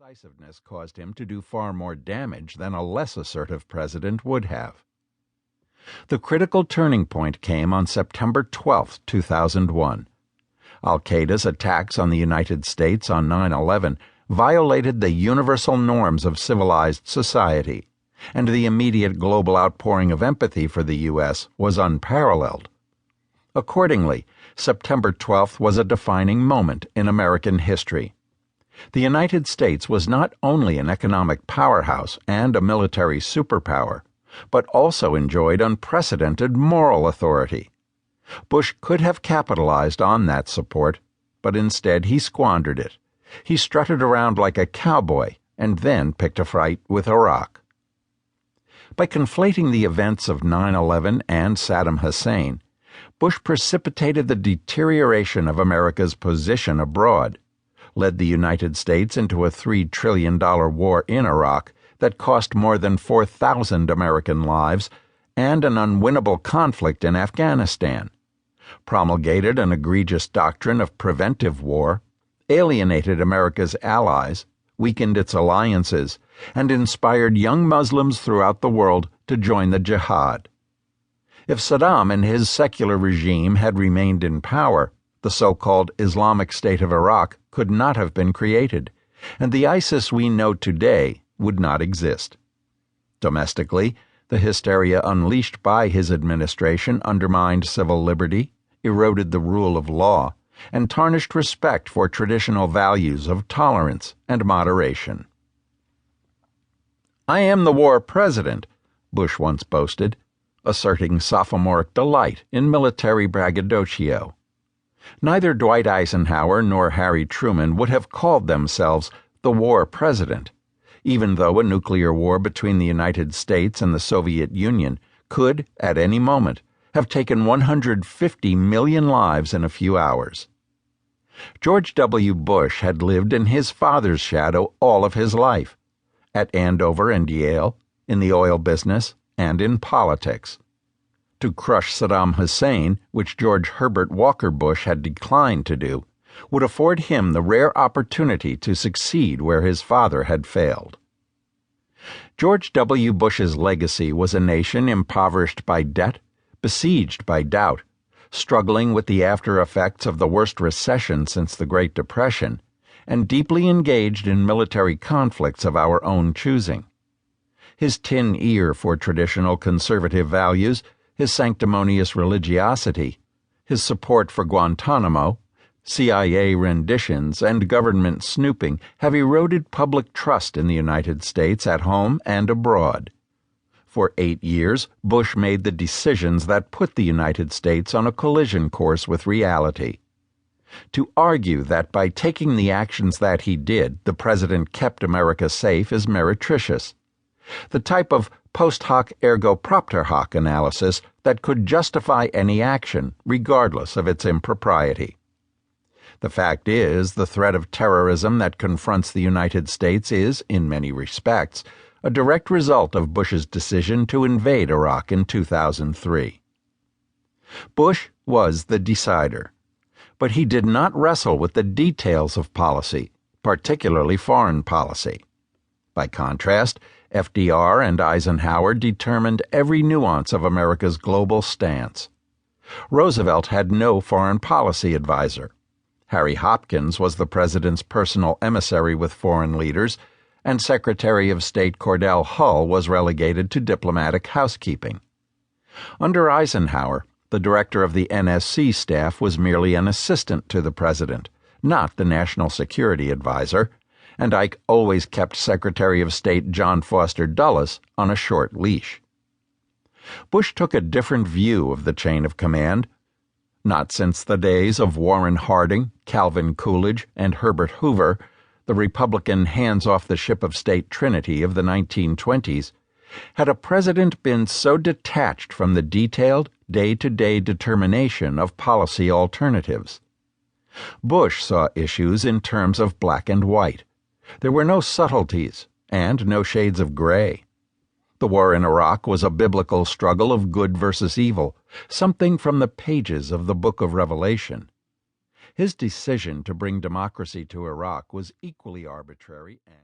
Decisiveness caused him to do far more damage than a less assertive president would have. The critical turning point came on September 12, 2001. Al-Qaeda's attacks on the United States on 9/11 violated the universal norms of civilized society, and the immediate global outpouring of empathy for the U.S. was unparalleled. Accordingly, September 12th was a defining moment in American history. The United States was not only an economic powerhouse and a military superpower, but also enjoyed unprecedented moral authority. Bush could have capitalized on that support, but instead he squandered it. He strutted around like a cowboy and then picked a fight with Iraq. By conflating the events of 9/11 and Saddam Hussein, Bush precipitated the deterioration of America's position abroad, led the United States into a $3 trillion war in Iraq that cost more than 4,000 American lives, and an unwinnable conflict in Afghanistan, promulgated an egregious doctrine of preventive war, alienated America's allies, weakened its alliances, and inspired young Muslims throughout the world to join the jihad. If Saddam and his secular regime had remained in power, the so-called Islamic State of Iraq could not have been created, and the ISIS we know today would not exist. Domestically, the hysteria unleashed by his administration undermined civil liberty, eroded the rule of law, and tarnished respect for traditional values of tolerance and moderation. "I am the war president," Bush once boasted, asserting sophomoric delight in military braggadocio. Neither Dwight Eisenhower nor Harry Truman would have called themselves the war president, even though a nuclear war between the United States and the Soviet Union could, at any moment, have taken 150 million lives in a few hours. George W. Bush had lived in his father's shadow all of his life, at Andover and Yale, in the oil business, and in politics. To crush Saddam Hussein, which George Herbert Walker Bush had declined to do, would afford him the rare opportunity to succeed where his father had failed. George W. Bush's legacy was a nation impoverished by debt, besieged by doubt, struggling with the after-effects of the worst recession since the Great Depression, and deeply engaged in military conflicts of our own choosing. His tin ear for traditional conservative values, his sanctimonious religiosity, his support for Guantanamo, CIA renditions, and government snooping have eroded public trust in the United States at home and abroad. For 8 years, Bush made the decisions that put the United States on a collision course with reality. To argue that by taking the actions that he did, the president kept America safe is meretricious. The type of post hoc ergo propter hoc analysis that could justify any action, regardless of its impropriety. The fact is, the threat of terrorism that confronts the United States is, in many respects, a direct result of Bush's decision to invade Iraq in 2003. Bush was the decider, but he did not wrestle with the details of policy, particularly foreign policy. By contrast, FDR and Eisenhower determined every nuance of America's global stance. Roosevelt had no foreign policy advisor. Harry Hopkins was the president's personal emissary with foreign leaders, and Secretary of State Cordell Hull was relegated to diplomatic housekeeping. Under Eisenhower, the director of the NSC staff was merely an assistant to the president, not the national security advisor, and Ike always kept Secretary of State John Foster Dulles on a short leash. Bush took a different view of the chain of command. Not since the days of Warren Harding, Calvin Coolidge, and Herbert Hoover, the Republican hands-off-the-ship-of-state trinity of the 1920s, had a president been so detached from the detailed, day-to-day determination of policy alternatives. Bush saw issues in terms of black and white. There were no subtleties and no shades of gray. The war in Iraq was a biblical struggle of good versus evil, something from the pages of the Book of Revelation. His decision to bring democracy to Iraq was equally arbitrary and